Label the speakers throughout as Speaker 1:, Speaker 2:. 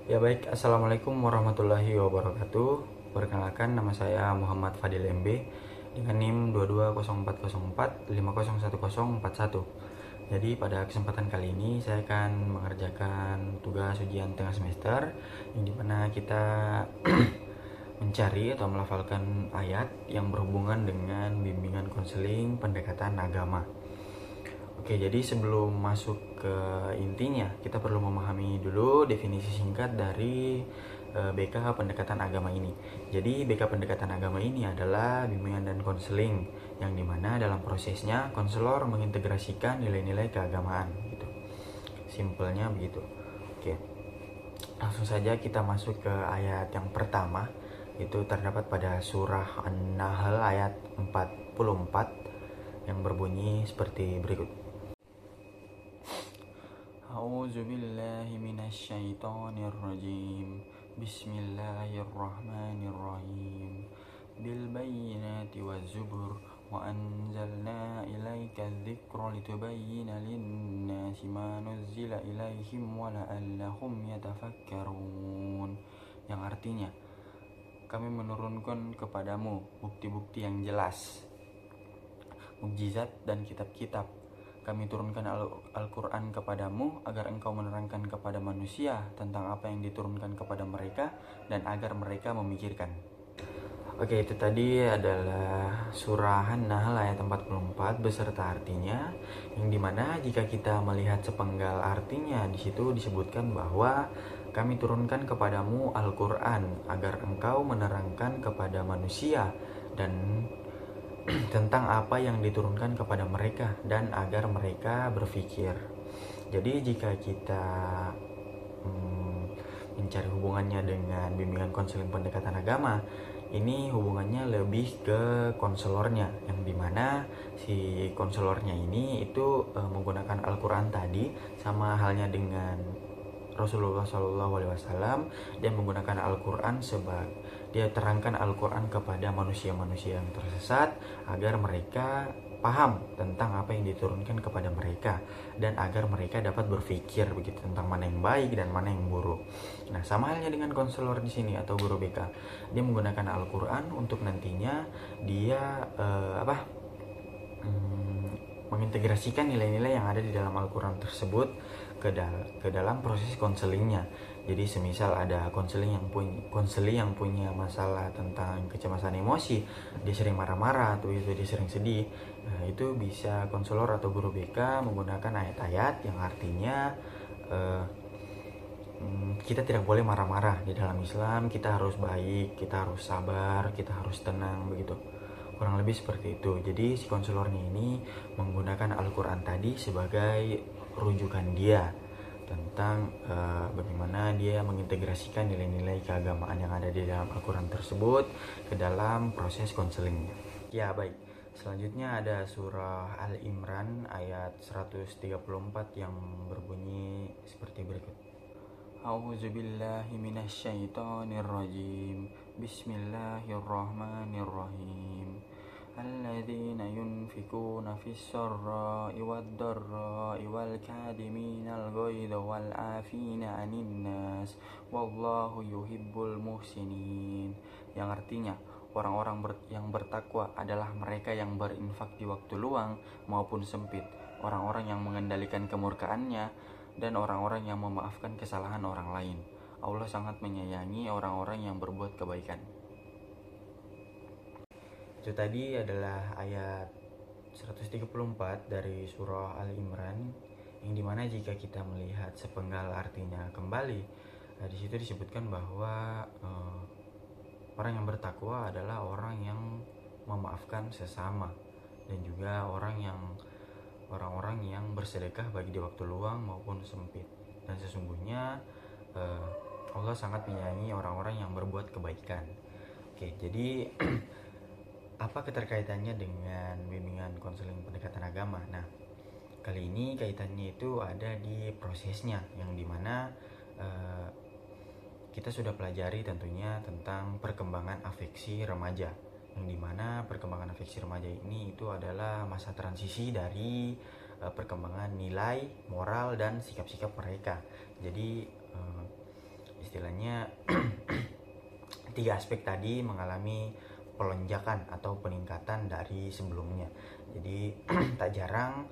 Speaker 1: Ya baik, Assalamualaikum warahmatullahi wabarakatuh. Perkenalkan, nama saya Muhammad Fadil MB dengan NIM 220404501041. Jadi pada kesempatan kali ini saya akan mengerjakan tugas ujian tengah semester, yang dimana kita mencari atau melafalkan ayat yang berhubungan dengan bimbingan konseling pendekatan agama. Oke, jadi sebelum masuk ke intinya, kita perlu memahami dulu definisi singkat dari BK pendekatan agama ini. Jadi BK pendekatan agama ini adalah bimbingan dan konseling yang dimana dalam prosesnya konselor mengintegrasikan nilai-nilai keagamaan gitu. Simpelnya begitu. Oke, langsung saja kita masuk ke ayat yang pertama. Itu terdapat pada surah An-Nahl ayat 44 yang berbunyi seperti berikut. A'udzu billahi minasyaitonir rajim. Bismillahirrahmanirrahim. Bil bayyinati waz zubur wa anzalna ilaika dzikra litubayyana lin-nasi ma nuzzila ilaihim wa la'allahum yatafakkarun. Yang artinya, kami menurunkan kepadamu bukti-bukti yang jelas, mukjizat dan kitab-kitab. Kami turunkan Al-Quran kepadamu agar engkau menerangkan kepada manusia tentang apa yang diturunkan kepada mereka dan agar mereka memikirkan. Oke, itu tadi adalah surah An-Nahl ayat 44 beserta artinya, yang dimana jika kita melihat sepenggal artinya, di situ disebutkan bahwa kami turunkan kepadamu Al-Quran agar engkau menerangkan kepada manusia dan tentang apa yang diturunkan kepada mereka dan agar mereka berpikir. Jadi jika kita mencari hubungannya dengan bimbingan konseling pendekatan agama, ini hubungannya lebih ke konselornya, yang dimana si konselornya ini itu menggunakan Al-Quran tadi, sama halnya dengan Rasulullah SAW. Dia menggunakan Al-Quran dia terangkan Al-Quran kepada manusia-manusia yang tersesat agar mereka paham tentang apa yang diturunkan kepada mereka dan agar mereka dapat berpikir begitu tentang mana yang baik dan mana yang buruk. Nah, sama halnya dengan konselor di sini atau guru BK. Dia menggunakan Al-Quran untuk nantinya dia mengintegrasikan nilai-nilai yang ada di dalam Al-Quran tersebut ke dalam proses konselingnya. Jadi semisal ada konseling yang punya masalah tentang kecemasan emosi, dia sering marah-marah atau dia sering sedih, nah, itu bisa konselor atau guru BK menggunakan ayat-ayat yang artinya kita tidak boleh marah-marah. Di dalam Islam kita harus baik, kita harus sabar, kita harus tenang begitu. Kurang lebih seperti itu. Jadi si konselornya ini menggunakan Al-Quran tadi sebagai rujukan dia tentang bagaimana dia mengintegrasikan nilai-nilai keagamaan yang ada di dalam Al-Quran tersebut ke dalam proses konselingnya. Ya baik, selanjutnya ada surah Al-Imran ayat 134 yang berbunyi seperti berikut. A'udzu billahi minasyaitonir rajim. Bismillahirrahmanirrahim. الذين ينفقون في السراء والضراء والكاظمين الغيظ والعافين عن الناس والله يحب المحسنين. Yang artinya, orang-orang yang bertakwa adalah mereka yang berinfak di waktu luang maupun sempit, orang-orang yang mengendalikan kemurkaannya, dan orang-orang yang memaafkan kesalahan orang lain. Allah sangat menyayangi orang-orang yang berbuat kebaikan. Itu tadi adalah ayat 134 dari surah Al-Imran, yang dimana jika kita melihat sepenggal artinya kembali, di situ disebutkan bahwa orang yang bertakwa adalah orang yang memaafkan sesama dan juga orang-orang yang bersedekah baik di waktu luang maupun sempit. Dan sesungguhnya Allah sangat menyayangi orang-orang yang berbuat kebaikan. Oke, jadi apa keterkaitannya dengan bimbingan konseling pendekatan agama? Nah, kali ini kaitannya itu ada di prosesnya, yang dimana kita sudah pelajari tentunya tentang perkembangan afeksi remaja, yang dimana perkembangan afeksi remaja ini itu adalah masa transisi dari perkembangan nilai, moral, dan sikap-sikap mereka. Jadi istilahnya tiga aspek tadi mengalami pelonjakan atau peningkatan dari sebelumnya. Jadi tak jarang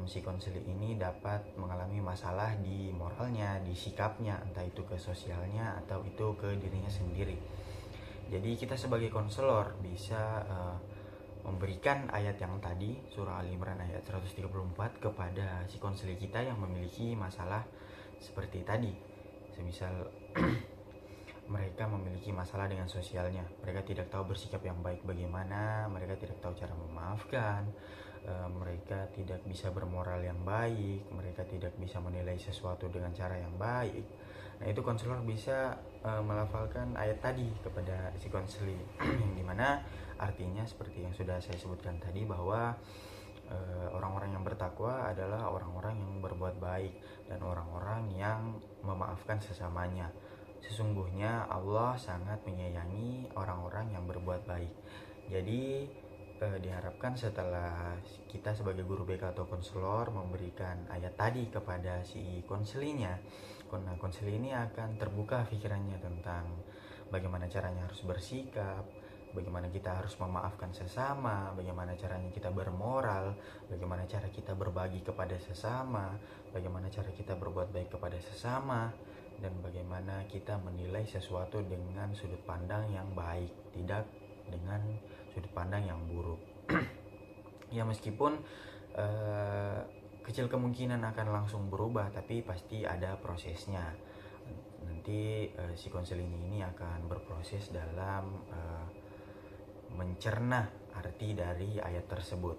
Speaker 1: si konseli ini dapat mengalami masalah di moralnya, di sikapnya, entah itu ke sosialnya atau itu ke dirinya sendiri. Jadi kita sebagai konselor bisa memberikan ayat yang tadi, surah Al-Imran ayat 134 kepada si konseli kita yang memiliki masalah seperti tadi. Semisal mereka memiliki masalah dengan sosialnya, mereka tidak tahu bersikap yang baik bagaimana, mereka tidak tahu cara memaafkan, mereka tidak bisa bermoral yang baik, mereka tidak bisa menilai sesuatu dengan cara yang baik. Nah, itu konselor bisa melafalkan ayat tadi kepada si konseli yang dimana artinya seperti yang sudah saya sebutkan tadi, bahwa orang-orang yang bertakwa adalah orang-orang yang berbuat baik dan orang-orang yang memaafkan sesamanya. Sesungguhnya Allah sangat menyayangi orang-orang yang berbuat baik. Jadi diharapkan setelah kita sebagai guru BK atau konselor memberikan ayat tadi kepada si konselinya, konseli ini akan terbuka pikirannya tentang bagaimana caranya harus bersikap, bagaimana kita harus memaafkan sesama, bagaimana caranya kita bermoral, bagaimana cara kita berbagi kepada sesama, bagaimana cara kita berbuat baik kepada sesama, dan bagaimana kita menilai sesuatu dengan sudut pandang yang baik, tidak dengan sudut pandang yang buruk. Ya meskipun kecil kemungkinan akan langsung berubah, tapi pasti ada prosesnya. Nanti si konseling ini akan berproses dalam mencerna arti dari ayat tersebut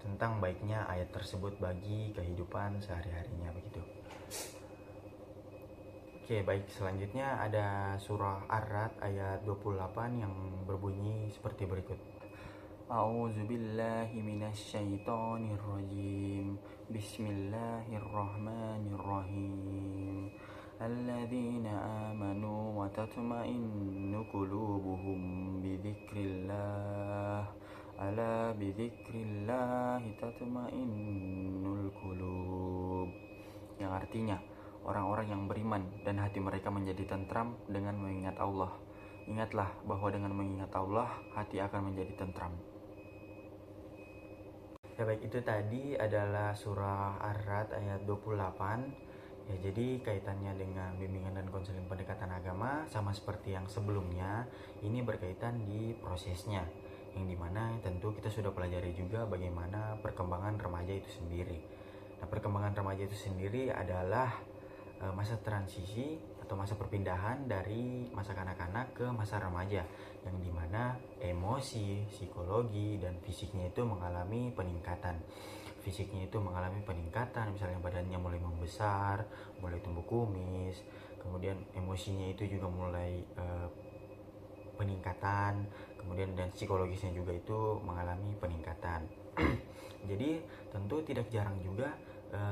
Speaker 1: tentang baiknya ayat tersebut bagi kehidupan sehari-harinya begitu. Oke, baik, selanjutnya ada surah Ar-Ra'd ayat 28 yang berbunyi seperti berikut. A'udzu billahi minasyaitonir rajim. Bismillahirrahmanirrahim. Alladzina amanu wa tatma'innu qulubuhum bidzikrillah. Ala bidzikrillah tatma'innul qulub. Yang artinya, orang-orang yang beriman dan hati mereka menjadi tentram dengan mengingat Allah. Ingatlah bahwa dengan mengingat Allah, hati akan menjadi tentram. Ya baik, itu tadi adalah surah Ar-Ra'd ayat 28. Ya, jadi kaitannya dengan bimbingan dan konseling pendekatan agama sama seperti yang sebelumnya, ini berkaitan di prosesnya, yang dimana tentu kita sudah pelajari juga bagaimana perkembangan remaja itu sendiri. Nah, perkembangan remaja itu sendiri adalah masa transisi atau masa perpindahan dari masa kanak-kanak ke masa remaja, yang dimana emosi, psikologi, dan fisiknya itu mengalami peningkatan. Fisiknya itu mengalami peningkatan, misalnya badannya mulai membesar, mulai tumbuh kumis, kemudian emosinya itu juga mulai peningkatan, kemudian dan psikologisnya juga itu mengalami peningkatan. Jadi tentu tidak jarang juga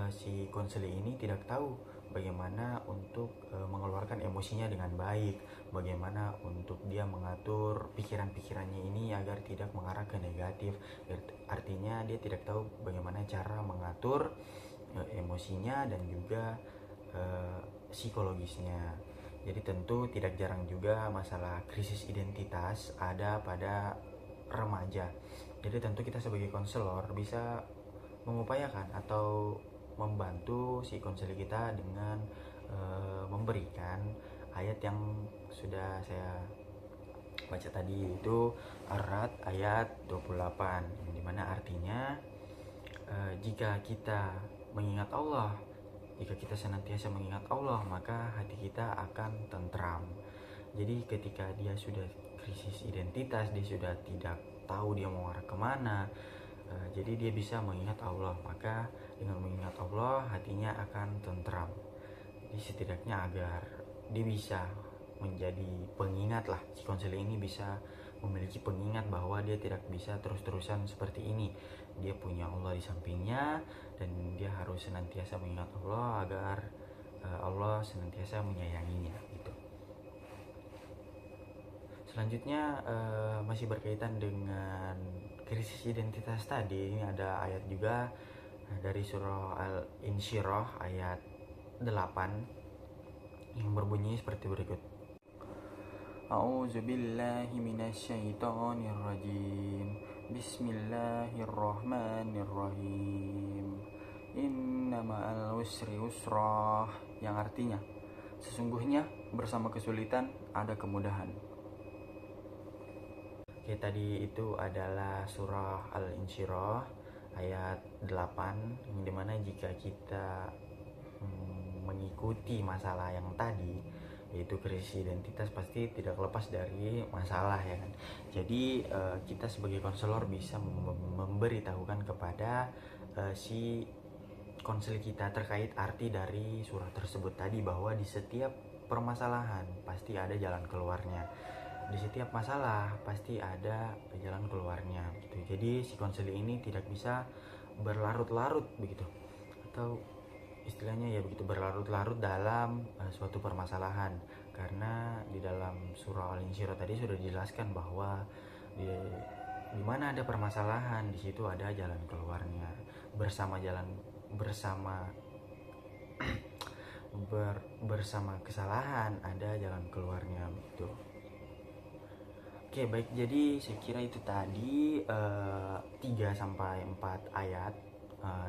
Speaker 1: si konselor ini tidak tahu bagaimana untuk mengeluarkan emosinya dengan baik, bagaimana untuk dia mengatur pikiran-pikirannya ini agar tidak mengarah ke negatif. Artinya dia tidak tahu bagaimana cara mengatur emosinya dan juga psikologisnya. Jadi tentu tidak jarang juga masalah krisis identitas ada pada remaja. Jadi tentu kita sebagai konselor bisa mengupayakan atau membantu si konselor kita dengan memberikan ayat yang sudah saya baca tadi, yaitu Ar-Ra'd ayat 28, yang dimana artinya jika kita mengingat Allah, jika kita senantiasa mengingat Allah, maka hati kita akan tentram. Jadi ketika dia sudah krisis identitas, dia sudah tidak tahu dia mau arah kemana, jadi dia bisa mengingat Allah, maka dengan mengingat Allah hatinya akan tentram. Jadi setidaknya agar dia bisa menjadi pengingat lah, si konselor ini bisa memiliki pengingat bahwa dia tidak bisa terus-terusan seperti ini. Dia punya Allah di sampingnya dan dia harus senantiasa mengingat Allah agar Allah senantiasa menyayanginya gitu. Selanjutnya masih berkaitan dengan krisis identitas tadi, ini ada ayat juga dari surah Al-Insyirah ayat 8. yang berbunyi seperti berikut. A'udzu billahi minasyaitonir rajim. Bismillahirrahmanirrahim. Innamal usri yusra, yang artinya sesungguhnya bersama kesulitan ada kemudahan. Oke, tadi itu adalah surah Al-Insyirah ayat 8, yang dimana jika kita mengikuti masalah yang tadi, yaitu krisis identitas, pasti tidak lepas dari masalah, ya kan. Jadi kita sebagai konselor bisa memberitahukan kepada si konselor kita terkait arti dari surah tersebut tadi, bahwa di setiap permasalahan pasti ada jalan keluarnya, di setiap masalah pasti ada jalan keluarnya gitu. Jadi si konselor ini tidak bisa berlarut-larut begitu, atau istilahnya ya begitu, berlarut-larut dalam suatu permasalahan, karena di dalam surah Al-Insyirah tadi sudah dijelaskan bahwa di mana ada permasalahan, di situ ada jalan keluarnya. Bersama kesalahan ada jalan keluarnya gitu. Oke, baik, jadi saya kira itu tadi 3-4 ayat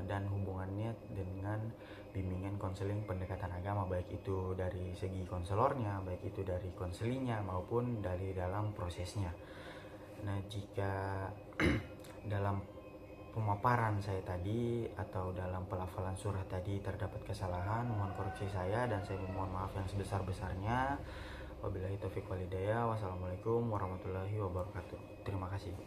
Speaker 1: dan hubungannya dengan bimbingan konseling pendekatan agama, baik itu dari segi konselornya, baik itu dari konselinya, maupun dari dalam prosesnya. Nah, jika dalam pemaparan saya tadi atau dalam pelafalan surah tadi terdapat kesalahan, mohon koreksi saya dan saya memohon maaf yang sebesar-besarnya. Wabillahi taufiq wal hidayah. Wassalamualaikum warahmatullahi wabarakatuh. Terima kasih.